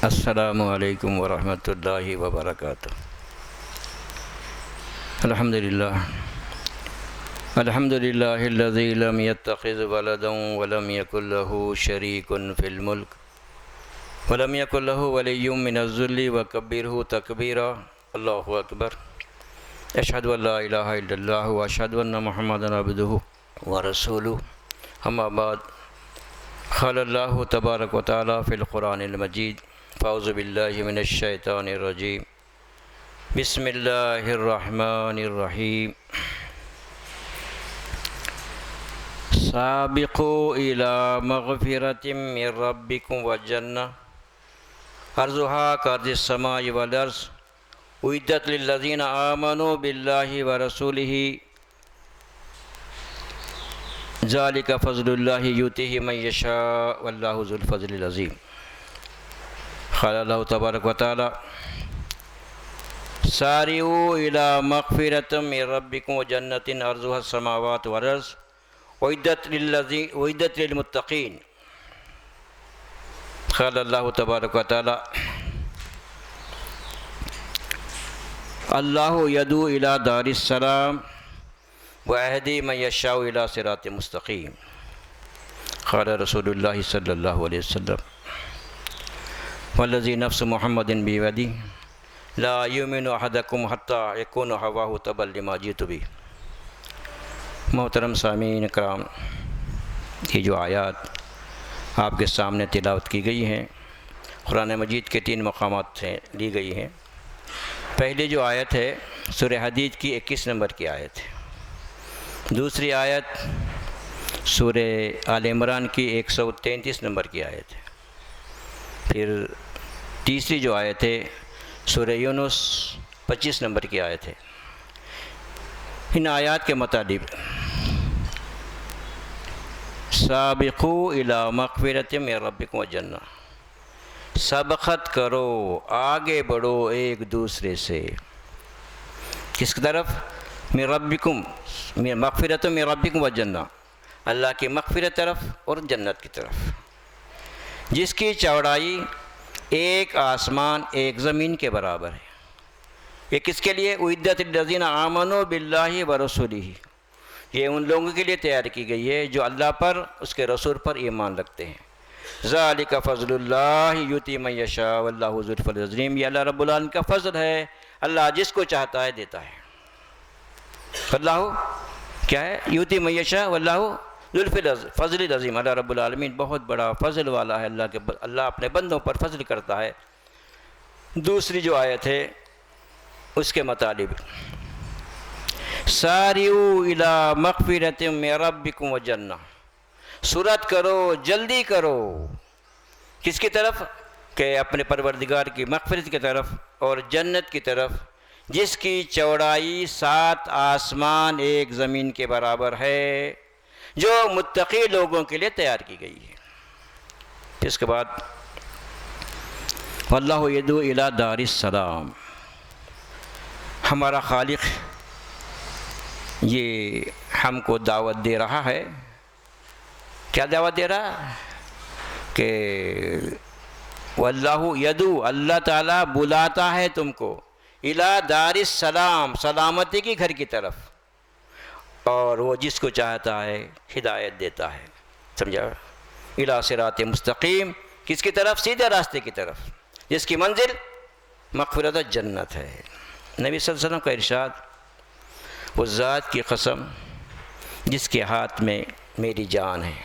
السلام علیکم ورحمۃ اللہ وبرکاتہ۔ الحمد للہ الذی لم يتخذ ولدا ولم يكن له شریک فی الملک ولم يكن له ولی من الذل وکبرہ تکبیرا۔ اللہ اکبر۔ اشہد ان لا الہ الا اللہ واشہد ان محمدا عبدہ ورسولہ۔ اما بعد، قال اللہ تبارک و تعالی فی القرآن المجید: اعوذ باللہ من الشیطان الرجیم، بسم اللہ الرحمن الرحیم۔ سابقوا الی مغفرۃ من ربکم وجنہ عرضها کعرض السماء والارض اعدت للذین آمنوا باللہ ورسولہ ذالک فضل اللہ یؤتیہ من یشاء واللہ ذو الفضل العظیم۔ قال اللہ تبارک و تعالی: سارعوا الی مغفرۃ من ربکم وجنۃ عرضها السماوات والارض اعدت للمتقین۔ قال اللہ تبارک و تعالی: اللہ یدعو الی دار السلام ویہدی من یشاء الی صراط مستقیم۔ قال رسول اللہ صلی اللہ علیہ وسلم: والذی نفس محمد بیدہ لا یؤمن احدکم حتی یکون ہواہ تبعا لما جئت بہ۔ محترم سامعین کرام، یہ جو آیات آپ کے سامنے تلاوت کی گئی ہیں قرآن مجید کے 3 مقامات سے لی گئی ہیں۔ پہلی جو آیت ہے سورہ حدید کی 21 نمبر کی آیت ہے۔ دوسری آیت سورہ آل عمران کی 133 نمبر کی آیت ہے۔ پھر تیسری جو آیت ہے سورہ یونس 25 نمبر کی آیت ہے۔ ان آیات کے مطابق سابقوا الی مغفرۃ من ربکم وجنہ، سبقت کرو، آگے بڑھو ایک دوسرے سے، کس کی طرف؟ من ربکم، مغفرۃ من ربکم وجنہ، اللہ کی مغفرت طرف اور جنت کی طرف، جس کی چوڑائی ایک آسمان ایک زمین کے برابر ہے۔ یہ کس کے لیے؟ اعدت للذین آمنوا باللہ ورسولہ، یہ ان لوگوں کے لیے تیار کی گئی ہے جو اللہ پر، اس کے رسول پر ایمان رکھتے ہیں۔ ذالک فضل اللہ یؤتی من یشاء واللہ ذو الفضل العظیم، یہ اللہ رب العالمین کا فضل ہے، اللہ جس کو چاہتا ہے دیتا ہے۔ اللہ کیا ہے؟ یؤتی من یشاء واللہ ذو الفضل العظیم، اللہ رب العالمین بہت بڑا فضل والا ہے، اللہ اپنے بندوں پر فضل کرتا ہے۔ دوسری جو آیت ہے اس کے مطابق سارعوا الی مغفرۃ من ربکم وجنہ، سرعت کرو، جلدی کرو، کس کی طرف؟ کہ اپنے پروردگار کی مغفرت کی طرف اور جنت کی طرف، جس کی چوڑائی 7 آسمان ایک زمین کے برابر ہے، جو متقی لوگوں کے لیے تیار کی گئی ہے۔ اس کے بعد واللہ یدعو الی دار السلام، ہمارا خالق یہ ہم کو دعوت دے رہا ہے۔ کیا دعوت دے رہا؟ کہ واللہ یدعو، اللہ تعالیٰ بلاتا ہے تم کو، الی دار السلام، سلامتی کی گھر کی طرف، اور وہ جس کو چاہتا ہے ہدایت دیتا ہے۔ سمجھا؟ الی صراط مستقیم، کس کی طرف؟ سیدھے راستے کی طرف، جس کی منزل مغفرت و جنت ہے۔ نبی صلی اللہ علیہ وسلم کا ارشاد: اس ذات کی قسم جس کے ہاتھ میں میری جان ہے،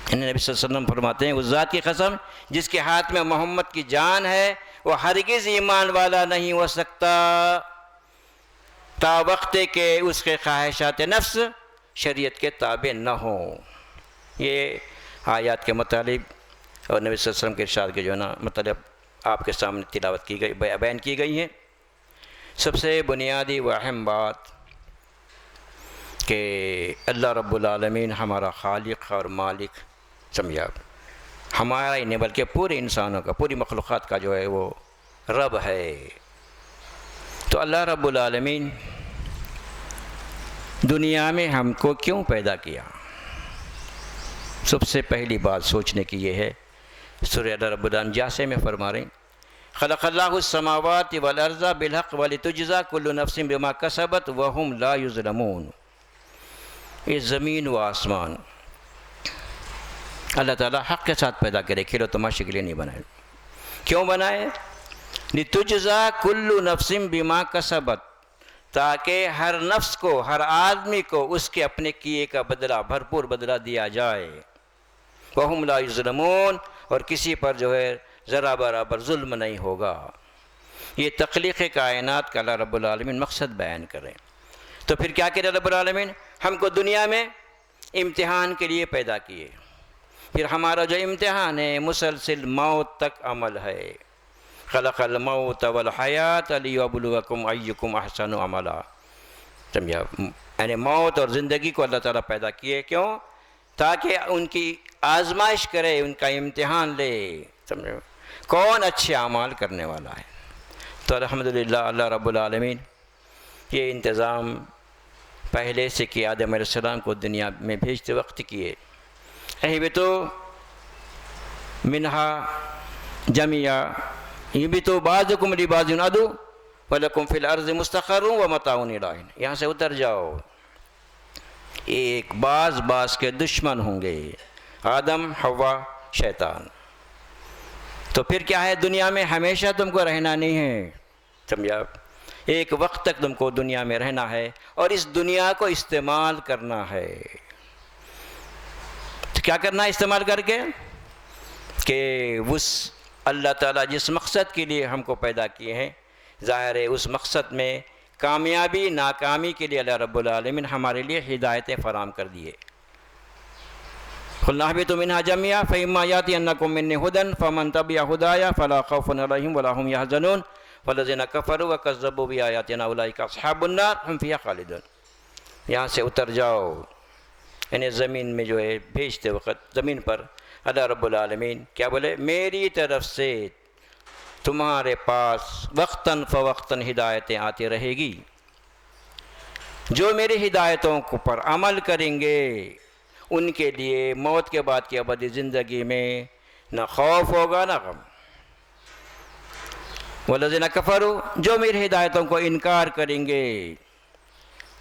یعنی نبی صلی اللہ علیہ وسلم فرماتے ہیں اس ذات کی قسم جس کے ہاتھ میں محمد کی جان ہے، وہ ہرگز ایمان والا نہیں ہو سکتا تا وقت کہ اس کے خواہشات نفس شریعت کے تابع نہ ہوں۔ یہ آیات کے مطابق اور نبی صلی اللہ علیہ وسلم کے ارشاد کے جو ہے نا مطلب آپ کے سامنے تلاوت کی گئی، بیان کی گئی ہیں۔ سب سے بنیادی و اہم بات کہ اللہ رب العالمین ہمارا خالق اور مالک، سمجھا، ہمارا ہی نہیں بلکہ پورے انسانوں کا، پوری مخلوقات کا جو ہے وہ رب ہے۔ تو اللہ رب العالمین دنیا میں ہم کو کیوں پیدا کیا؟ سب سے پہلی بات سوچنے کی یہ ہے سورہ اللہ رب العالمین جاسے میں فرما رہے ہیں خلق اللہ السماوات والارض بالحق ولتجزا کل نفس بما کسبت وہم لا یظلمون. یہ زمین و آسمان اللہ تعالیٰ حق کے ساتھ پیدا کرے، کھیلو تماشے کے لیے نہیں بنائے. کیوں بنائے؟ لتجزا کل نفس بما کسبت، تاکہ ہر نفس کو، ہر آدمی کو اس کے اپنے کیے کا بدلہ، بھرپور بدلہ دیا جائے. وہم لا یظلمون، اور کسی پر جو ہے ذرا برابر ظلم نہیں ہوگا. یہ تخلیق کائنات کا اللہ رب العالمین مقصد بیان کریں. تو پھر کیا کرے رب العالمین؟ ہم کو دنیا میں امتحان کے لیے پیدا کیے. پھر ہمارا جو امتحان ہے مسلسل موت تک عمل ہے. خلق الموت والحیات لیبلوکم ایکم احسن عملا. سمجھا؟ یعنی موت اور زندگی کو اللہ تعالیٰ پیدا کیے. کیوں؟ تاکہ ان کی آزمائش کرے، ان کا امتحان لے. سمجھو کون اچھے اعمال کرنے والا ہے. تو الحمدللہ اللہ رب العالمین یہ انتظام پہلے سے کیا آدم علیہ السلام کو دنیا میں بھیجتے وقت کیے. اہبتو منہا جميعا یبتو بعضکم لبعض عدو ولکم فی الارض مستقر ومتاع الی حین. یہاں سے اتر جاؤ. ایک بعض کے دشمن ہوں گے، آدم، حوا، شیطان. تو پھر کیا ہے؟ دنیا میں ہمیشہ تم کو رہنا نہیں ہے. سمجھا؟ ایک وقت تک تم کو دنیا میں رہنا ہے اور اس دنیا کو استعمال کرنا ہے. تو کیا کرنا ہے استعمال کر کے؟ کہ اس اللہ تعالیٰ جس مقصد کے لیے ہم کو پیدا کیے ہیں، ظاہر ہے اس مقصد میں کامیابی ناکامی کے لیے اللہ رب العالمین ہمارے لیے ہدایتیں فراہم کر دیے. قُلْنَا اهْبِطُوا مِنْهَا جَمِيعًا فَإِمَّا يَأْتِيَنَّكُم مِّنِّي هُدًى فَمَن تَبِعَ هُدَايَ فَلَا خَوْفٌ عَلَيْهِمْ وَلَا هُمْ يَحْزَنُونَ وَالَّذِينَ كَفَرُوا وَكَذَّبُوا بِآيَاتِنَا أُولَٰئِكَ أَصْحَابُ النَّارِ هُمْ فِيهَا خَالِدُونَ. یہاں سے اتر جاؤ. یعنی زمین میں جو ہے بھیجتے وقت زمین پر اللہ رب العالمین کیا بولے؟ میری طرف سے تمہارے پاس وقتاً فوقتاً ہدایتیں آتی رہے گی. جو میری ہدایتوں پر عمل کریں گے ان کے لیے موت کے بعد کی ابدی زندگی میں نہ خوف ہوگا نہ غم. والذین کفروا، جو میری ہدایتوں کو انکار کریں گے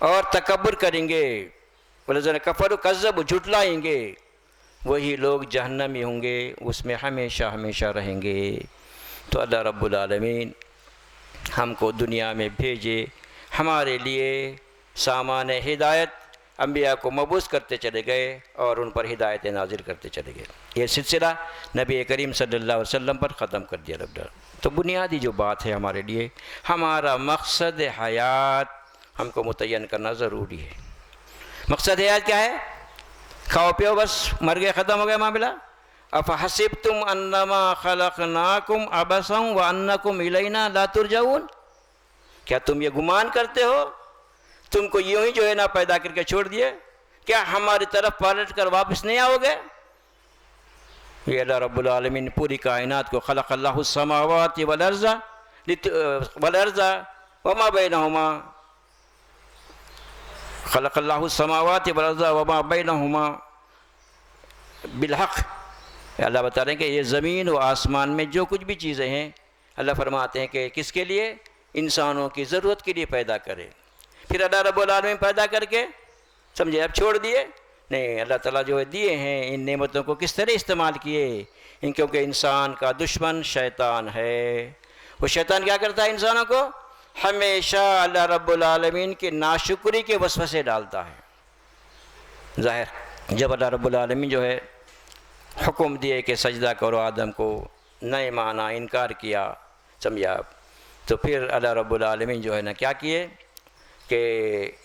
اور تکبر کریں گے، والذین کفروا کذبوا، جھٹلائیں گے، وہی لوگ جہنمی ہوں گے، اس میں ہمیشہ ہمیشہ رہیں گے. تو اللہ رب العالمین ہم کو دنیا میں بھیجے ہمارے لیے سامان ہدایت. انبیاء کو مبعوث کرتے چلے گئے اور ان پر ہدایت نازل کرتے چلے گئے. یہ سلسلہ نبی کریم صلی اللہ علیہ وسلم پر ختم کر دیا رب العالمین. تو بنیادی جو بات ہے ہمارے لیے، ہمارا مقصد حیات ہم کو متعین کرنا ضروری ہے. مقصد حیات کیا ہے؟ کھاؤ پیو بس مر گئے ختم ہو گیا معاملہ. افحسبتم انما خلقناکم عبثا وانکم الینا لا ترجعون. کیا تم یہ گمان کرتے ہو تم کو یوں ہی جو ہے نا پیدا کر کے چھوڑ دیے، کیا ہماری طرف پلٹ کر واپس نہیں آؤ گے؟ یہ اللہ رب العالمین پوری کائنات کو خلق اللہ السماوات والارض وما بینہما، خلق اللہ السماوات والارض وما بینہما بالحق. اللہ بتا رہے ہیں کہ یہ زمین و آسمان میں جو کچھ بھی چیزیں ہیں اللہ فرماتے ہیں کہ کس کے لیے؟ انسانوں کی ضرورت کے لیے پیدا کرے. پھر اللہ رب العالمین پیدا کر کے سمجھے اب چھوڑ دیے؟ نہیں. اللہ تعالیٰ جو دیے ہیں ان نعمتوں کو کس طرح استعمال کیے؟ کیونکہ انسان کا دشمن شیطان ہے. وہ شیطان کیا کرتا ہے؟ انسانوں کو ہمیشہ اللہ رب العالمین کی ناشکری کے وسوسے ڈالتا ہے. ظاہر جب اللہ رب العالمین جو ہے حکم دیے کہ سجدہ کرو آدم کو، نہیں مانا، انکار کیا، سمجھا، تو پھر اللہ رب العالمین جو ہے نا کیا کیے کہ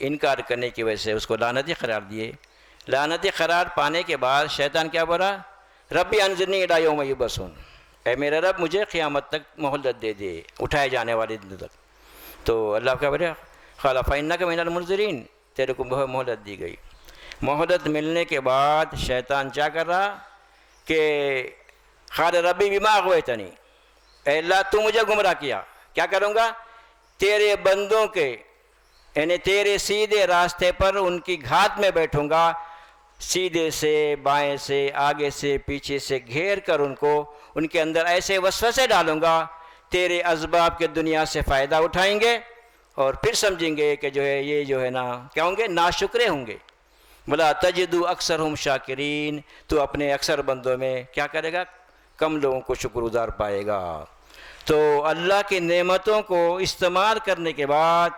انکار کرنے کی وجہ سے اس کو لعنتی قرار دیے. لعنتی قرار پانے کے بعد شیطان کیا بولا؟ ربی انظرنی الی یوم یبعثون، اے میرے رب مجھے قیامت تک مہلت دے دے، اٹھائے جانے والے دن تک. تو اللہ کیا بولے؟ قال فإنک من المنظرین، تیرے کو مہلت دی گئی. مہلت ملنے کے بعد شیطان کیا کر رہا کہ قال ربی بما اغویتنی، اے اللہ تو مجھے گمراہ کیا، کیا کروں گا؟ تیرے بندوں کے یعنی تیرے سیدھے راستے پر ان کی گھات میں بیٹھوں گا سیدھے سے بائیں سے آگے سے پیچھے سے گھیر کر ان کو ان کے اندر ایسے وسوسے ڈالوں گا تیرے اسباب کے دنیا سے فائدہ اٹھائیں گے اور پھر سمجھیں گے کہ جو ہے یہ جو ہے نا کیا ہوں گے، ناشکرے ہوں گے۔ بلا تجدو اکثرہم شاکرین، تو اپنے اکثر بندوں میں کیا کرے گا، کم لوگوں کو شکر گزار پائے گا۔ تو اللہ کی نعمتوں کو استعمال کرنے کے بعد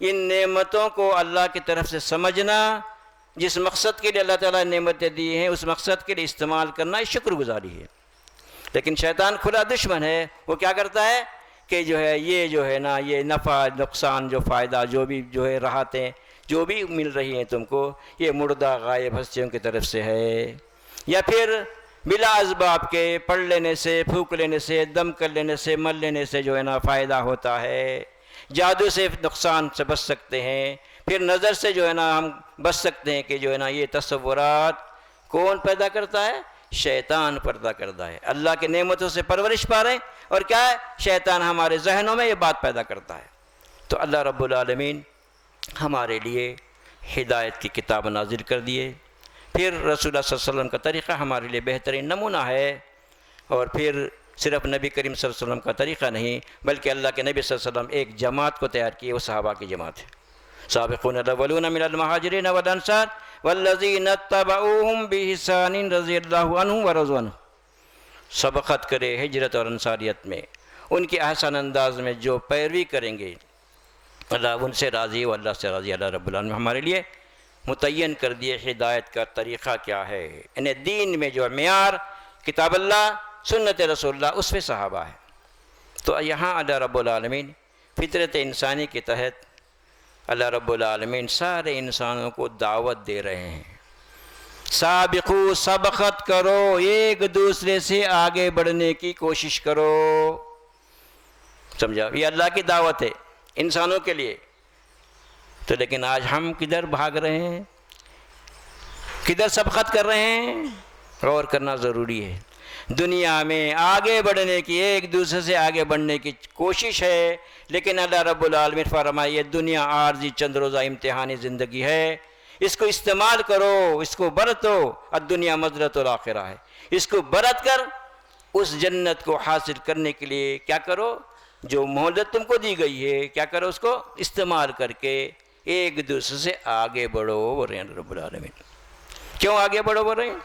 ان نعمتوں کو اللہ کی طرف سے سمجھنا، جس مقصد کے لیے اللہ تعالیٰ نے نعمتیں دی ہیں اس مقصد کے لیے استعمال کرنا، یہ شکر گزاری ہے۔ لیکن شیطان کھلا دشمن ہے، وہ کیا کرتا ہے کہ جو ہے یہ جو ہے نا یہ نفع نقصان جو فائدہ جو بھی جو ہے راحتیں جو بھی مل رہی ہیں تم کو، یہ مردہ غائب ہستیوں کی طرف سے ہے، یا پھر بلا اسباب کے پڑھ لینے سے، پھونک لینے سے، دم کر لینے سے، مل لینے سے جو ہے نا فائدہ ہوتا ہے، جادو سے نقصان سے بچ سکتے ہیں، پھر نظر سے جو ہے نا ہم بچ سکتے ہیں کہ جو ہے نا یہ تصورات کون پیدا کرتا ہے، شیطان پیدا کرتا ہے۔ اللہ کی نعمتوں سے پرورش پا رہے ہیں اور کیا ہے، شیطان ہمارے ذہنوں میں یہ بات پیدا کرتا ہے۔ تو اللہ رب العالمین ہمارے لیے ہدایت کی کتاب نازل کر دیے، پھر رسول اللہ صلی اللہ علیہ وسلم کا طریقہ ہمارے لیے بہترین نمونہ ہے، اور پھر صرف نبی کریم صلی اللہ علیہ وسلم کا طریقہ نہیں بلکہ اللہ کے نبی صلی اللہ علیہ وسلم ایک جماعت کو تیار کی، وہ صحابہ کی جماعت ہے۔ سابقون الاولون من المہاجرین والانصار والذین اتبعوہم بإحسان رضی اللہ عنہم ورضوا عنہ، سبقت کرے ہجرت اور انصاریت میں، ان کے احسن انداز میں جو پیروی کریں گے اللہ ان سے راضی و اللہ سے راضی۔ اللہ رب العالمین ہمارے لیے متعین کر دیے ہدایت کا طریقہ کیا ہے، انہیں دین میں جو معیار کتاب اللہ سنت رسول اللہ اس پہ صحابہ ہے۔ تو یہاں اللہ رب العالمین فطرت انسانی کے تحت اللہ رب العالمین سارے انسانوں کو دعوت دے رہے ہیں، سابقو، سبقت کرو، ایک دوسرے سے آگے بڑھنے کی کوشش کرو۔ سمجھا، یہ اللہ کی دعوت ہے انسانوں کے لیے۔ تو لیکن آج ہم کدھر بھاگ رہے ہیں، کدھر سبقت کر رہے ہیں، غور کرنا ضروری ہے۔ دنیا میں آگے بڑھنے کی، ایک دوسرے سے آگے بڑھنے کی کوشش ہے، لیکن اللہ رب العالمین فرمائے یہ دنیا عارضی چند روزہ امتحانی زندگی ہے، اس کو استعمال کرو، اس کو برتو، الدنیا مزرعۃ الآخرہ ہے، اس کو برت کر اس جنت کو حاصل کرنے کے لیے کیا کرو، جو مہلت تم کو دی گئی ہے کیا کرو، اس کو استعمال کر کے ایک دوسرے سے آگے بڑھو، بول رہے ہیں رب العالمین۔ کیوں آگے بڑھو بول رہے ہیں؟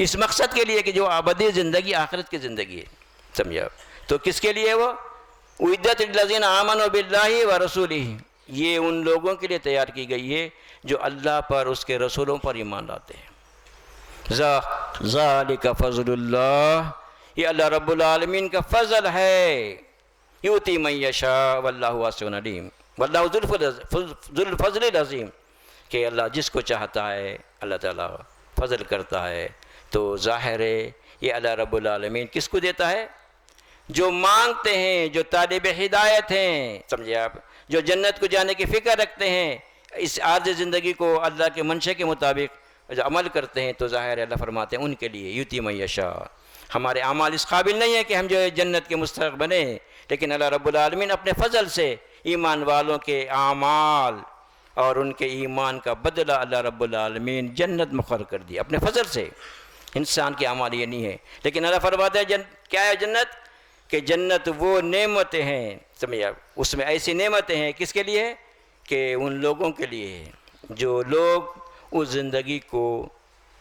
اس مقصد کے لیے کہ جو ابدی زندگی آخرت کی زندگی ہے، سمجھا۔ تو کس کے لیے وہ اعدت للذین آمنوا باللہ ورسولہ، یہ ان لوگوں کے لیے تیار کی گئی ہے جو اللہ پر اس کے رسولوں پر ایمان لاتے ہیں۔ ذالک فضل اللہ، یہ اللہ رب العالمین کا فضل ہے، یؤتی من یشاء واللہ واسع علیم واللہ ذو الفضل العظیم، کہ اللہ جس کو چاہتا ہے اللہ تعالیٰ فضل کرتا ہے۔ تو ظاہر ہے یہ اللہ رب العالمین کس کو دیتا ہے، جو مانگتے ہیں، جو طالب ہدایت ہیں، سمجھے آپ، جو جنت کو جانے کی فکر رکھتے ہیں، اس عارضی زندگی کو اللہ کے منشے کے مطابق جو عمل کرتے ہیں، تو ظاہر ہے اللہ فرماتے ہیں ان کے لیے یؤتی من یشاء۔ ہمارے اعمال اس قابل نہیں ہے کہ ہم جو ہے جنت کے مستحق بنیں، لیکن اللہ رب العالمین اپنے فضل سے ایمان والوں کے اعمال اور ان کے ایمان کا بدلہ اللہ رب العالمین جنت مقرر کر دی اپنے فضل سے۔ انسان کے اعمال یہ نہیں ہے، لیکن اللہ فرماتا ہے کیا ہے جنت، کہ جنت وہ نعمتیں ہیں، سمجھے آپ، اس میں ایسی نعمتیں ہیں کس کے لیے، کہ ان لوگوں کے لیے جو لوگ اس زندگی کو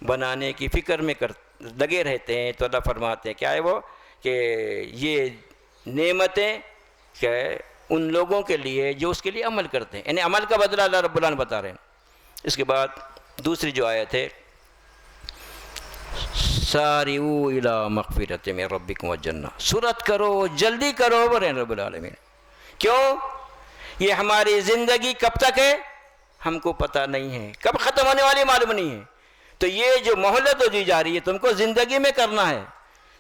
بنانے کی فکر میں لگے رہتے ہیں۔ تو اللہ فرماتے ہیں کیا ہے وہ، کہ یہ نعمتیں کیا ہے ان لوگوں کے لیے جو اس کے لیے عمل کرتے ہیں، یعنی عمل کا بدلہ اللہ رب العالمین بتا رہے ہیں۔ اس کے بعد دوسری جو آیت ہے، سارعوا الی مغفرۃ من ربکم وجنہ، سرعت کرو، جلدی کرو، بول رہے ہیں رب العالمین۔ کیوں؟ یہ ہماری زندگی کب تک ہے ہم کو پتہ نہیں ہے، کب ختم ہونے والی معلوم نہیں ہے۔ تو یہ جو مہلت دی جا رہی ہے تم کو زندگی میں کرنا ہے،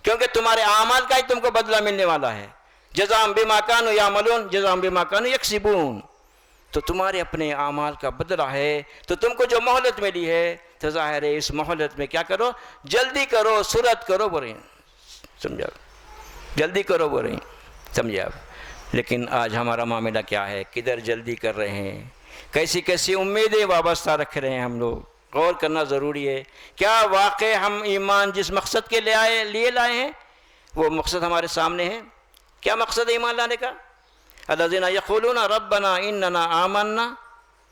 کیونکہ تمہارے اعمال کا ہی تم کو بدلہ ملنے والا ہے۔ جزاء بما كانوا يعملون جزاء بما كانوا يكسبون، تو تمہارے اپنے اعمال کا بدلہ ہے۔ تو تم کو جو مہلت ملی ہے تو ظاہر ہے اس مہلت میں کیا کرو، جلدی کرو، سرعت کرو، بول رہے ہیں، سمجھا، جلدی کرو بول رہے ہیں، سمجھا۔ لیکن آج ہمارا معاملہ کیا ہے، کدھر جلدی کر رہے ہیں، کیسی کیسی امیدیں وابستہ رکھ رہے ہیں ہم لوگ، غور کرنا ضروری ہے. کیا واقع ہم ایمان جس مقصد کے لیے لائے ہیں وہ مقصد ہمارے سامنے ہے؟ کیا مقصد ہے ایمان لانے کا؟ الذین یقولون ربنا اننا آمنا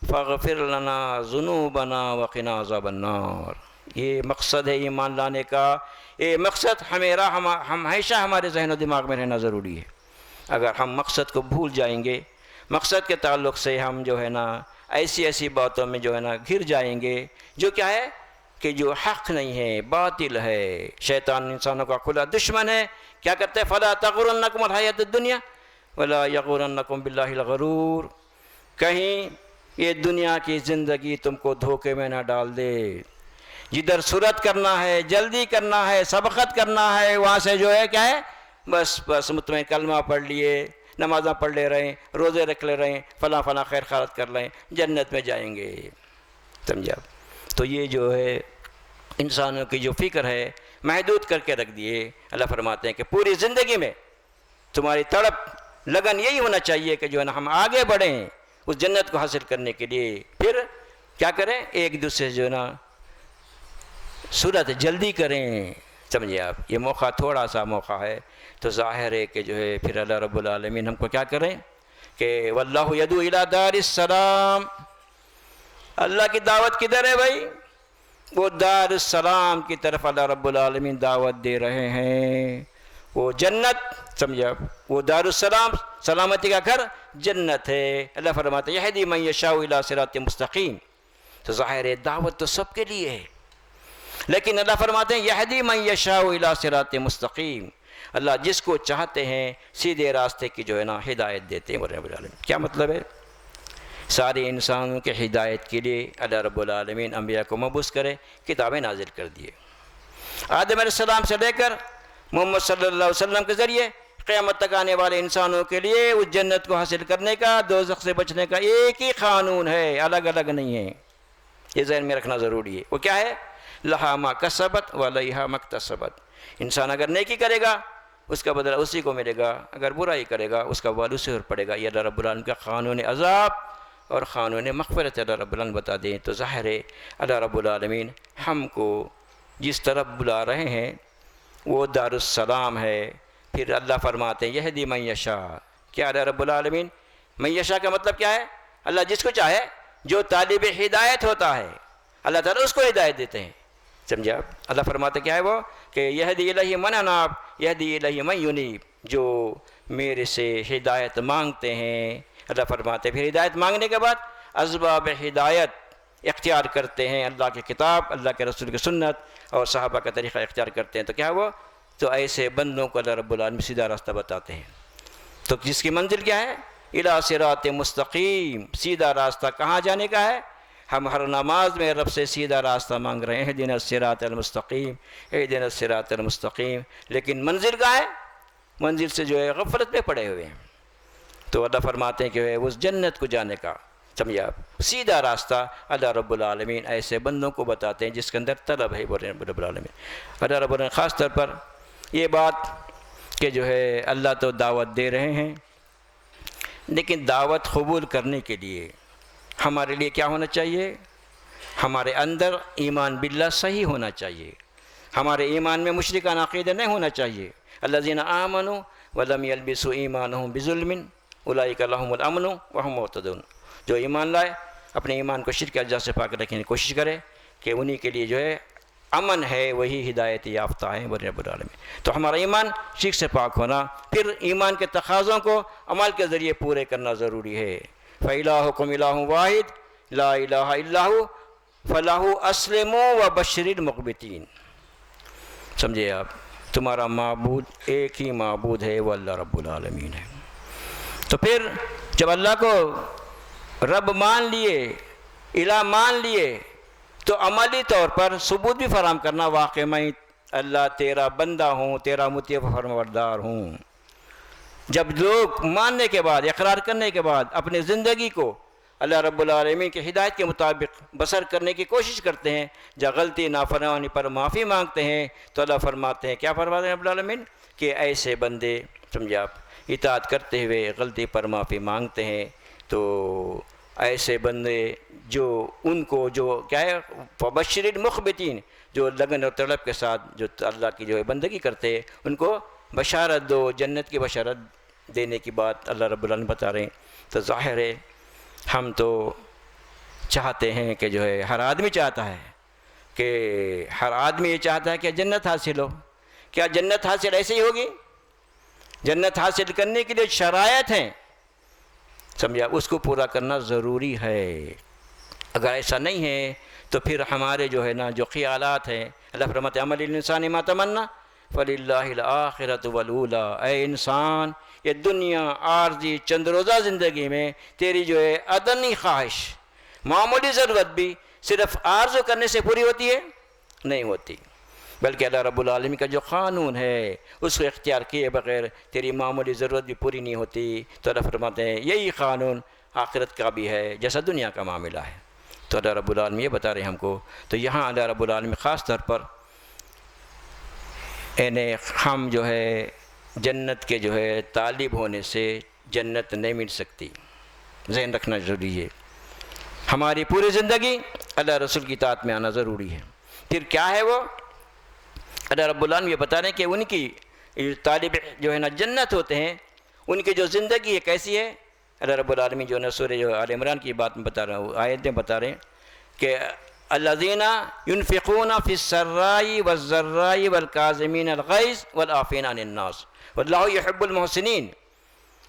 فاغفر لنا ذنوبنا وقنا عذاب النار. یہ مقصد ہے ایمان لانے کا. یہ مقصد ہمیشہ ہمارے ذہن و دماغ میں رہنا ضروری ہے. اگر ہم مقصد کو بھول جائیں گے، مقصد کے تعلق سے ہم جو ہے نا ایسی باتوں میں جو ہے نا گر جائیں گے جو کیا ہے کہ جو حق نہیں ہے، باطل ہے. شیطان انسانوں کا کھلا دشمن ہے. کیا کرتے ہیں؟ فلا تغرنکم الحیاۃ الدنیا ولا یغرنکم باللہ الغرور. کہیں یہ دنیا کی زندگی تم کو دھوکے میں نہ ڈال دے. جدھر سرعت کرنا ہے، جلدی کرنا ہے، سبقت کرنا ہے، وہاں سے جو ہے کیا ہے بس مطمئن کلمہ پڑھ لیے، نمازاں پڑھ لے رہے ہیں، روزے رکھ لے رہے ہیں، فلاں خیر خیرات کر لیں، جنت میں جائیں گے. سمجھا؟ تو یہ جو ہے انسانوں کی جو فکر ہے محدود کر کے رکھ دیے. اللہ فرماتے ہیں کہ پوری زندگی میں تمہاری تڑپ لگن یہی ہونا چاہیے کہ جو ہے نا ہم آگے بڑھیں اس جنت کو حاصل کرنے کے لیے. پھر کیا کریں؟ ایک دوسرے جو ہے نا صورت جلدی کریں. سمجھے آپ؟ یہ موقع تھوڑا سا موقع ہے تو ظاہر ہے کہ جو ہے پھر اللہ رب العالمین ہم کو کیا کریں کہ واللہ یدعو الی دار السلام. اللہ کی دعوت کدھر ہے بھائی؟ وہ دار السلام کی طرف اللہ رب العالمین دعوت دے رہے ہیں. وہ جنت، سمجھا؟ وہ دار السلام، سلامتی کا گھر جنت ہے. اللہ فرماتے ہیں یہدی من یشاء الی صراط مستقیم. تو ظاہر ہے دعوت تو سب کے لیے ہے، لیکن اللہ فرماتے ہیں یہدی من یشاء الی صراط مستقیم. اللہ جس کو چاہتے ہیں سیدھے راستے کی جو ہے نا ہدایت دیتے ہیں رب العالمین. کیا مطلب ہے؟ سارے انسانوں کے ہدایت کے لیے اللہ رب العالمین انبیاء کو مبعوث کرے، کتابیں نازل کر دیے. آدم علیہ السلام سے لے کر محمد صلی اللہ علیہ وسلم کے ذریعے قیامت تک آنے والے انسانوں کے لیے اس جنت کو حاصل کرنے کا، دوزخ سے بچنے کا ایک ہی قانون ہے، الگ الگ نہیں ہے. یہ ذہن میں رکھنا ضروری ہے. وہ کیا ہے؟ لہا ما کسبت وعلیہا ما اکتسبت. انسان اگر نیکی کرے گا اس کا بدلہ اسی کو ملے گا، اگر برائی کرے گا اس کا وبال اسے پڑے گا. یہ اللہ رب العالمین کا قانون عذاب اور قانون مغفرت اللہ رب العالمین بتا دیں. تو ظاہر ہے اللہ رب العالمین ہم کو جس طرف بلا رہے ہیں وہ دار السلام ہے. پھر اللہ فرماتے ہیں یہدی من یشاء. کیا اللہ رب العالمین من یشاء کا مطلب کیا ہے؟ اللہ جس کو چاہے، جو طالب ہدایت ہوتا ہے اللہ تعالیٰ اس کو ہدایت دیتے ہیں. سمجھا؟ اللہ فرماتے کیا ہے وہ کہ یہدی الیہ من اناب یہدی الیہ من ینیب. جو میرے سے ہدایت مانگتے ہیں، اللہ فرماتے پھر ہدایت مانگنے کے بعد اسباب ہدایت اختیار کرتے ہیں، اللہ کی کتاب، اللہ کے رسول کی سنت اور صحابہ کا طریقہ اختیار کرتے ہیں. تو کیا وہ تو ایسے بندوں کو اللہ رب العالمین سیدھا راستہ بتاتے ہیں. تو جس کی منزل کیا ہے؟ الی صراط مستقیم. سیدھا راستہ کہاں جانے کا ہے؟ ہم ہر نماز میں رب سے سیدھا راستہ مانگ رہے ہیں، اہدنا الصراط المستقیم اہدنا الصراط المستقیم. لیکن منزل کہاں ہے؟ منزل سے جو ہے غفلت پہ پڑے ہوئے ہیں. تو اللہ فرماتے ہیں کہ اس جنت کو جانے کا سمجھا سیدھا راستہ اللہ رب العالمین ایسے بندوں کو بتاتے ہیں جس کے اندر طلب ہے رب العالمین. اللہ رب العالمین خاص طور پر یہ بات کہ جو ہے اللہ تو دعوت دے رہے ہیں، لیکن دعوت قبول کرنے کے لیے ہمارے لیے کیا ہونا چاہیے؟ ہمارے اندر ایمان باللہ صحیح ہونا چاہیے. ہمارے ایمان میں مشرکانہ عقیدہ نہیں ہونا چاہیے. الذین آمنوا ولم یلبسوا ایمانہم بظلم اولئک لہم الامن وہم مہتدون. جو ایمان لائے اپنے ایمان کو شرک اجزاء سے پاک رکھنے کی کوشش کرے کہ انہی کے لیے جو ہے امن ہے، وہی ہدایت یافتہ ہیں رب العالمین. تو ہمارا ایمان شرک سے پاک ہونا، پھر ایمان کے تقاضوں کو عمل کے ذریعے پورے کرنا ضروری ہے. فَإِلَٰهُكُمْ إِلَٰهٌ وَاحِدٌ لَا إِلَٰهَ إِلَّا هُوَ فَلَهُ أَسْلِمُوا وَبَشِّرِ الْمُخْبِتِينَ. سمجھے آپ؟ تمہارا معبود ایک ہی معبود ہے، وہ اللہ رب العالمین ہے. تو پھر جب اللہ کو رب مان لیے، الہ مان لیے، تو عملی طور پر ثبوت بھی فراہم کرنا واقع میں اللہ تیرا بندہ ہوں، تیرا مطیع فرمانبردار ہوں. جب لوگ ماننے کے بعد، اقرار کرنے کے بعد اپنی زندگی کو اللہ رب العالمین کی ہدایت کے مطابق بسر کرنے کی کوشش کرتے ہیں، جب غلطی نافرمانی پر معافی مانگتے ہیں، تو اللہ فرماتے ہیں، کیا فرماتے ہیں رب العالمین؟ کہ ایسے بندے سمجھا اطاعت کرتے ہوئے غلطی پر معافی مانگتے ہیں تو ایسے بندے جو ان کو جو کیا ہے فبشر المخبتین، جو لگن اور طلب کے ساتھ جو اللہ کی جو ہے بندگی کرتے ہیں، ان کو بشارت دو، جنت کی بشارت دینے کی بات اللہ رب العالمین بتا رہے ہیں۔ تو ظاہر ہے ہم تو چاہتے ہیں کہ جو ہے ہر آدمی چاہتا ہے کہ ہر آدمی یہ چاہتا ہے کہ جنت حاصل ہو۔ کیا جنت حاصل ایسے ہی ہوگی؟ جنت حاصل کرنے کے لیے شرائط ہیں، سمجھا، اس کو پورا کرنا ضروری ہے۔ اگر ایسا نہیں ہے تو پھر ہمارے جو ہے نا جو خیالات ہیں، اللہ فرماتے ہیں عمل الانسان ما تمنا فللہ الآخرۃ والأولیٰ، اے انسان یہ دنیا عارضی چند روزہ زندگی میں تیری جو ہے ادنی خواہش، معمولی ضرورت بھی صرف آرزو کرنے سے پوری ہوتی ہے؟ نہیں ہوتی، بلکہ اللہ رب العالمین کا جو قانون ہے اس کو اختیار کیے بغیر تیری معمولی ضرورت بھی پوری نہیں ہوتی۔ تو اللہ فرماتے ہیں یہی قانون آخرت کا بھی ہے جیسا دنیا کا معاملہ ہے۔ تو اللہ رب العالمین یہ بتا رہے ہیں ہم کو۔ تو یہاں اللہ رب العالمین خاص طور پر ہم جو ہے جنت کے جو ہے طالب ہونے سے جنت نہیں مل سکتی، ذہن رکھنا ضروری ہے۔ ہماری پوری زندگی اللہ رسول کی اطاعت میں آنا ضروری ہے۔ پھر کیا ہے وہ؟ اللہ رب العالمین یہ بتا رہے ہیں کہ ان کی طالب جو ہے نا جنت ہوتے ہیں، ان کی جو زندگی ہے کیسی ہے۔ اللہ رب العالمین جو ہے نا سورہ جو آل عمران کی بات میں بتا رہا ہوں، آیتیں بتا رہے ہیں کہ الذین ينفقون فی السراء والضراء والکاظمین الغیظ والعافین عن الناس واللہ یحب المحسنین۔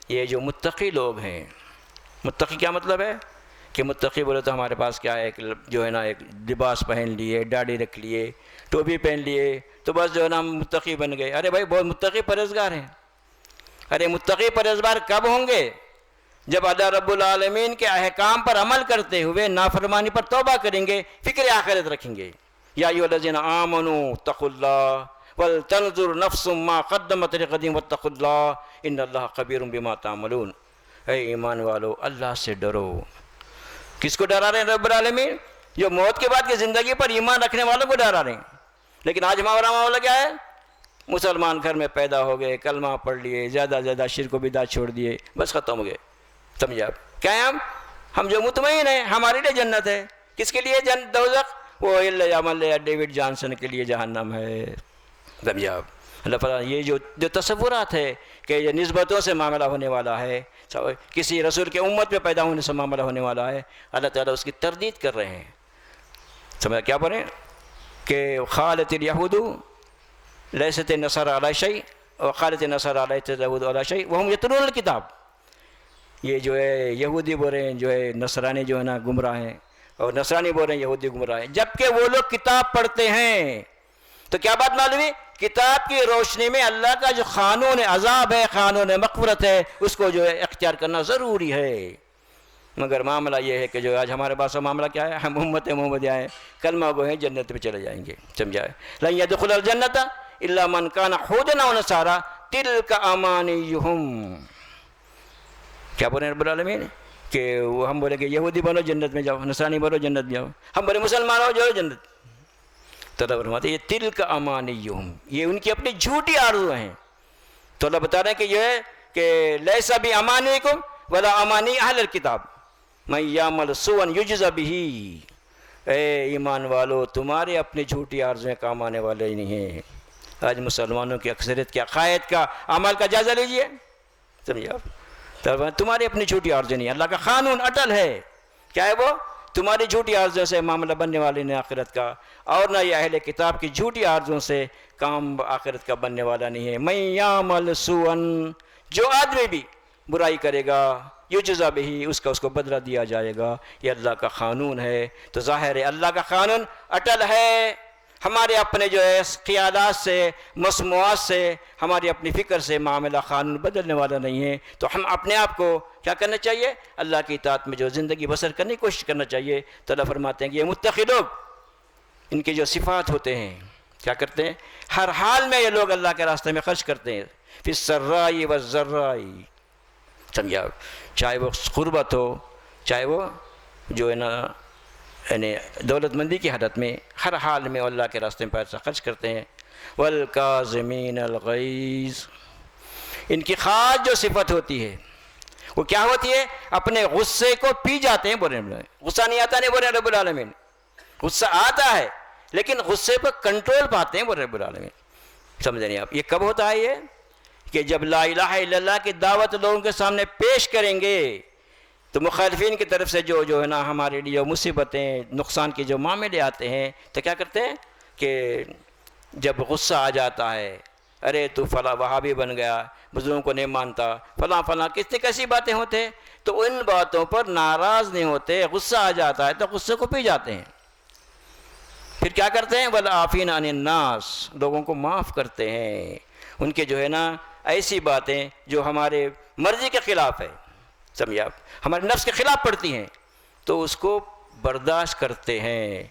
یہ جو متقی لوگ ہیں، متقی کیا مطلب ہے کہ متقی بولے تو ہمارے پاس کیا ہے، ایک جو ہے نا ایک لباس پہن لیے، داڑھی رکھ لیے، ٹوپی پہن لیے تو بس جو ہے نا ہم متقی بن گئے۔ ارے بھائی بہت متقی پرہیزگار ہیں۔ ارے متقی پرہیزگار کب ہوں گے؟ جب اللہ رب العالمین کے احکام پر عمل کرتے ہوئے نافرمانی پر توبہ کریں گے، فکر آخرت رکھیں گے۔ یا ایھا الذین آمنوا اتقوا اللہ ولتنظر نفس ما قدمت لغد واتقوا اللہ ان اللہ خبیر بما تعملون۔ اے ایمان والو اللہ سے ڈرو۔ کس کو ڈرا رہے ہیں رب العالمین؟ جو موت کے بعد کی زندگی پر ایمان رکھنے والوں کو ڈرا رہے ہیں۔ لیکن آج ہمارا معاملہ کیا ہے؟ مسلمان گھر میں پیدا ہو گئے، کلمہ پڑھ لیے، زیادہ زیادہ شرک و بدعت چھوڑ دیے، بس ختم ہو گئے۔ سمجھے آپ کیا ہے؟ ہم جو مطمئن ہیں ہمارے لیے جنت ہے، کس کے لیے دوزخ؟ وہ عمل ڈیوڈ جانسن کے لیے جہنم ہے۔ سمجھے آپ؟ اللہ تعالیٰ یہ جو تصورات ہے کہ یہ نسبتوں سے معاملہ ہونے والا ہے، کسی رسول کے امت میں پیدا ہونے سے معاملہ ہونے والا ہے، اللہ تعالیٰ اس کی تردید کر رہے ہیں۔ سمجھا کیا پڑھیں کہ خالت الیہود لیست النصارى علی شیء وقالت النصارى لیست الیہود علی شیء وہم یتلون الکتاب۔ یہ جو ہے یہودی بول رہے ہیں جو ہے نصرانی جو ہے نا گمراہ ہیں، اور نصرانی بول رہے ہیں یہودی گمراہ ہیں، جبکہ وہ لوگ کتاب پڑھتے ہیں۔ تو کیا بات معلوم ہے؟ کتاب کی روشنی میں اللہ کا جو قانون عذاب ہے، قانون مغفرت ہے، اس کو جو ہے اختیار کرنا ضروری ہے۔ مگر معاملہ یہ ہے کہ جو آج ہمارے پاس معاملہ کیا ہے؟ ہم امت محمدیہ ہیں، کلمہ گو ہیں، جنت پہ چلے جائیں گے۔ سمجھائے لن يدخل الجنت الا من كان هودا او نصارى تلك امانيهم۔ کیا بولے رب العالمین کہ ہم بولے کہ یہودی بنو جنت میں جاؤ، نصرانی بنو جنت میں جاؤ، ہم بولے مسلمان ہو جاؤ جنت۔ تو اللہ فرماتے ہیں یہ تلک امانیہم، یہ ان کی اپنی جھوٹی آرزو ہیں۔ تو اللہ بتا رہے ہیں کہ یہ ہے کہ لیس بامانیکم ولا امانی اہل الکتاب من یعمل سوءا یجز بہ۔ اے ایمان والو تمہارے اپنی جھوٹی آرزویں کام آنے والے نہیں ہیں۔ آج مسلمانوں کی اکثریت کے عقائد کا عمل کا جائزہ لیجئے، سمجھے آپ؟ تمہاری اپنی جھوٹی آرزو نہیں، اللہ کا قانون اٹل ہے۔ کیا ہے وہ؟ تمہاری جھوٹی آرزوں سے معاملہ بننے والے نہیں آخرت کا، اور نہ یہ اہل کتاب کی جھوٹی آرزوں سے کام آخرت کا بننے والا نہیں ہے۔ من یعمل سوءا، جو آدمی بھی برائی کرے گا، یجزا بہ، اس کو بدلہ دیا جائے گا۔ یہ اللہ کا قانون ہے۔ تو ظاہر ہے اللہ کا قانون اٹل ہے۔ ہمارے اپنے جو ہے خیالات سے، مسموعات سے، ہماری اپنی فکر سے معاملہ قانون بدلنے والا نہیں ہے۔ تو ہم اپنے آپ کو کیا کرنا چاہیے؟ اللہ کی اطاعت میں جو زندگی بسر کرنے کی کوشش کرنا چاہیے۔ تو اللہ فرماتے ہیں کہ یہ متقی لوگ، ان کے جو صفات ہوتے ہیں، کیا کرتے ہیں؟ ہر حال میں یہ لوگ اللہ کے راستے میں خرچ کرتے ہیں، فی السراء والضراء۔ سمجھا؟ چاہے وہ قربت ہو، چاہے وہ جو ہے نا یعنی دولت مندی کی حالت میں، ہر حال میں اللہ کے راستے میں پیسہ خرچ کرتے ہیں۔ والکاظمین الغیظ، ان کی خاص جو صفت ہوتی ہے وہ کیا ہوتی ہے؟ اپنے غصے کو پی جاتے ہیں، بولے غصہ نہیں آتا نہیں بولے رب العالمین، غصہ آتا ہے لیکن غصے پر کنٹرول پاتے ہیں بولے رب العالمین. سمجھے نہیں آپ؟ یہ کب ہوتا ہے؟ یہ کہ جب لا الہ الا اللہ کی دعوت لوگوں کے سامنے پیش کریں گے تو مخالفین کی طرف سے جو ہے نا ہمارے لیے مصیبتیں نقصان کے جو معاملے آتے ہیں تو کیا کرتے ہیں کہ جب غصہ آ جاتا ہے، ارے تو فلاں وہابی بن گیا، بزرگوں کو نہیں مانتا، فلاں فلاں کتنی کیسی باتیں ہوتے ہیں، تو ان باتوں پر ناراض نہیں ہوتے، غصہ آ جاتا ہے تو غصے کو پی جاتے ہیں. پھر کیا کرتے ہیں؟ والعافین عن الناس، لوگوں کو معاف کرتے ہیں، ان کے جو ہے نا ایسی باتیں جو ہمارے مرضی کے خلاف ہے، سمجھے آپ، ہمارے نفس کے خلاف پڑتی ہیں تو اس کو برداشت کرتے ہیں.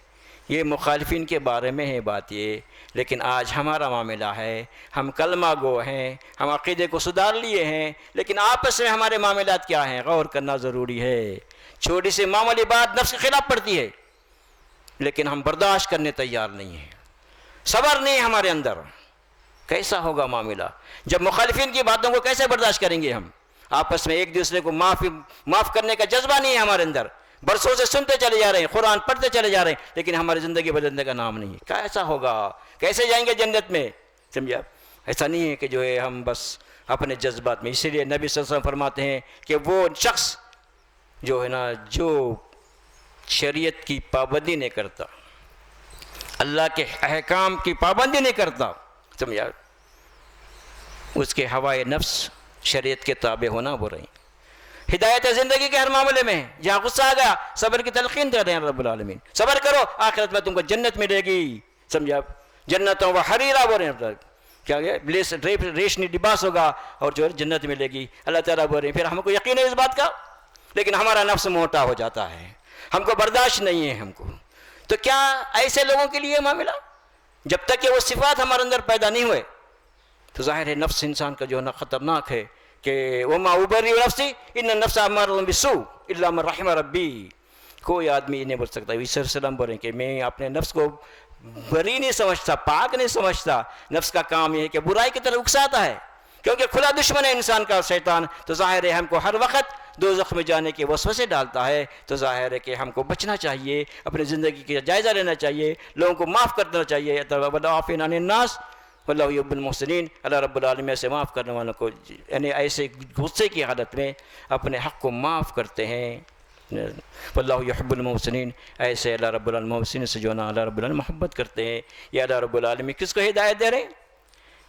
یہ مخالفین کے بارے میں ہے بات یہ. لیکن آج ہمارا معاملہ ہے، ہم کلمہ گو ہیں، ہم عقیدے کو سدھار لیے ہیں، لیکن آپس میں ہمارے معاملات کیا ہیں؟ غور کرنا ضروری ہے. چھوٹی سی معمولی بات نفس کے خلاف پڑتی ہے لیکن ہم برداشت کرنے تیار نہیں ہیں، صبر نہیں ہمارے اندر. کیسا ہوگا معاملہ جب مخالفین کی باتوں کو کیسے برداشت کریں گے؟ ہم آپس میں ایک دوسرے کو معاف کرنے کا جذبہ نہیں ہے ہمارے اندر. برسوں سے سنتے چلے جا رہے ہیں، قرآن پڑھتے چلے جا رہے ہیں، لیکن ہماری زندگی بدلنے کا نام نہیں ہے. کیسا ہوگا؟ کیسے جائیں گے جنت میں؟ سمجھے آپ؟ ایسا نہیں ہے کہ جو ہے ہم بس اپنے جذبات میں. اسی لیے نبی صلی اللہ علیہ وسلم فرماتے ہیں کہ وہ شخص جو ہے نا جو شریعت کی پابندی نہیں کرتا، اللہ کے احکام کی پابندی نہیں کرتا، سمجھے آپ، اس کے ہوائے نفس شریعت کے تابع ہونا بول رہی. ہدایت زندگی کے ہر معاملے میں جہاں غصہ آ گیا صبر کی تلقین دے رہے ہیں رب العالمین. صبر کرو، آخرت میں تم کو جنت ملے گی. سمجھے آپ؟ جنتوں و حریرہ بول رہے ہیں، کیا ریشمی لباس ہوگا اور جو جنت ملے گی. اللہ تعالیٰ بول رہے ہیں. پھر ہم کو یقین ہے اس بات کا، لیکن ہمارا نفس موٹا ہو جاتا ہے، ہم کو برداشت نہیں ہے ہم کو. تو کیا ایسے لوگوں کے لیے معاملہ؟ جب تک کہ وہ صفات ہمارے اندر پیدا نہیں ہوئے تو ظاہر ہے نفس انسان کا جو ہے نا خطرناک ہے کہ وما ابری نفسی ان النفس امارۃ بالسوء الا من رحم ربی. کوئی آدمی نہیں بول سکتا. عیسی علیہ السلام بولیں کہ میں اپنے نفس کو بری نہیں سمجھتا، پاک نہیں سمجھتا. نفس کا کام یہ ہے کہ برائی کی طرف اکساتا ہے، کیونکہ کھلا دشمن ہے انسان کا شیطان. تو ظاہر ہے ہم کو ہر وقت دوزخ میں جانے کے وسوسے ڈالتا ہے. تو ظاہر ہے کہ ہم کو بچنا چاہیے، اپنی زندگی کا جائزہ لینا چاہیے، لوگوں کو معاف کرنا چاہیے. والعافین عن الناس واللہ یحب المحسنین. اللہ رب العالمین سے معاف کرنے والوں کو، یعنی ایسے غصے کی حالت میں اپنے حق کو معاف کرتے ہیں. واللہ یحب المحسنین. ایسے اللہ رب العالمین محسنین سے جو نا اللہ رب العالمین محبت کرتے ہیں. یہ اللہ رب العالمین کس کو ہدایت دے رہے ہیں؟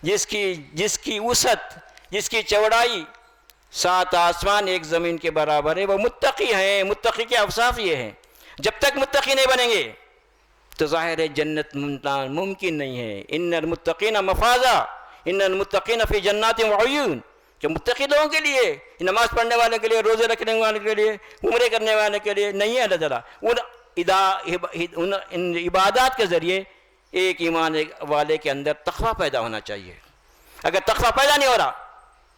جس کی وسعت، جس کی چوڑائی 7 آسمان 1 زمین کے برابر ہے، وہ متقی ہیں. متقی کے اوصاف یہ ہیں. جب تک متقی نہیں بنیں گے تو ظاہر ہے جنت ممکن نہیں ہے. ان المتقین مفازا ان المتقین فی جنات وعیون. کہ متقی لوگوں کے لیے، نماز پڑھنے والے کے لیے، روزے رکھنے والے کے لیے، عمرے کرنے والے کے لیے نہیں ہے. اللہ تعالیٰ ان عبادات کے ذریعے ایک ایمان والے کے اندر تقویٰ پیدا ہونا چاہیے. اگر تقویٰ پیدا نہیں ہو رہا،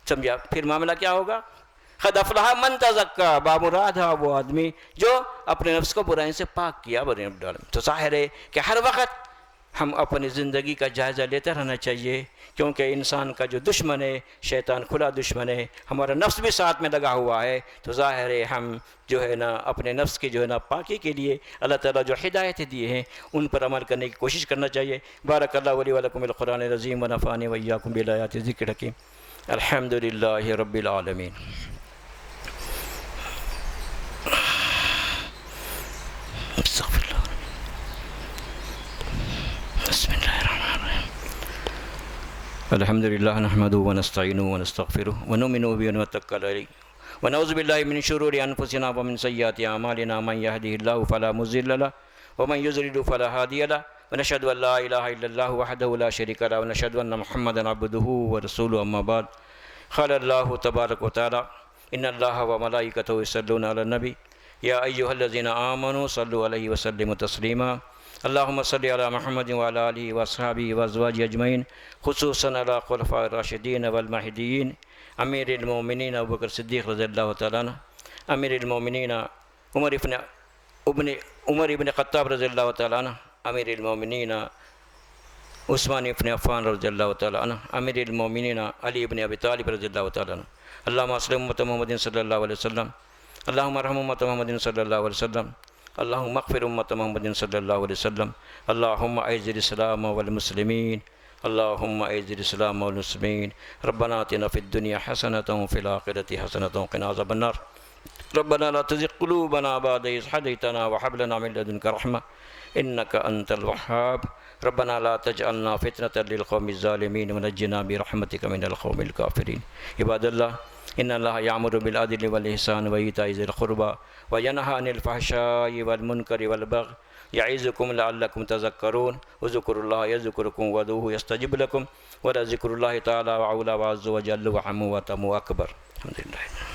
سمجھا، پھر معاملہ کیا ہوگا؟ قد افلح من تزکا. بامراد ہے وہ آدمی جو اپنے نفس کو برائی سے پاک کیا. تو ظاہر ہے کہ ہر وقت ہم اپنی زندگی کا جائزہ لیتے رہنا چاہیے، کیونکہ انسان کا جو دشمن ہے شیطان کھلا دشمن ہے، ہمارا نفس بھی ساتھ میں لگا ہوا ہے. تو ظاہر ہے ہم جو ہے نا اپنے نفس کی جو ہے نا پاکی کے لیے اللہ تعالیٰ جو ہدایتیں دیے ہیں ان پر عمل کرنے کی کوشش کرنا چاہیے. بارک اللہ لی ولکم بالقرآن العظیم ونفعنی وإیاکم بالآیات الذکر الحکیم. الحمد للہ رب العالمین. استغفر اللہ. بسم اللہ الرحمن الرحیم. الحمد للہ نحمدہ ونستعینہ ونستغفرہ ونؤمن بہ ونتوکل علیہ ونعوذ باللہ من شرور انفسنا ومن سیئات اعمالنا. من یہدہ اللہ فلا مضل لہ ومن یضلل فلا ہادی لہ. ونشهد ان لا الہ الا اللہ وحدہ لا شریک لہ ونشهد ان محمدا عبدہ ورسولہ. اما بعد. قال اللہ تبارک وتعالی ان اللہ وملائکتہ یصلون علی النبی یا ایھا الذین آمنوا صلوا علیہ وسلموا تسلیما. اللہم صلی علی محمد وعلی آلہ واصحابہ وازواجہ اجمعین، خصوصاً علی خلفاء الراشدین والمہدیین امیر المومنین ابوبکر صدیق رضی اللہ تعالیٰ عنہ، امیر المومنین عمر ابن خطاب رضی اللہ تعالیٰ عنہ، امیر المومنین عثمان ابن عفان رضی اللہ تعالیٰ عنہ، امیر المومنین علی ابن ابی طالب رضی اللہ تعالیٰ عنہ، اللہم اسلم امت محمد صلی اللہ علیہ وسلم، اللہم ارحم امت محمد صلی اللہ علیہ وسلم، اللہم اغفر امت محمد صلی اللہ علیہ وسلم، اللہم اعز الاسلام والمسلمین، اللہم اعز الاسلام والمسلمین، ربنا آتنا فی الدنیا حسنۃ وفی الآخرۃ حسنۃ وقنا عذاب النار، ربنا لا تزغ قلوبنا بعد إذ هديتنا وهب لنا من لدنك رحمة إنك أنت الوهاب، ربنا لا تجعلنا فتنة للقوم الظالمين ونجنا برحمتك من القوم الكافرين. عباد الله، إن الله يأمر بالعدل والإحسان وإيتاء ذي القربى وينهى عن الفحشاء والمنكر والبغي يعظكم لعلكم تذكرون. اذكروا الله يذكركم وادعوه يستجب لكم ولذكر الله تعالى أعلى وعز وجل وعم وأتم أكبر. الحمد لله.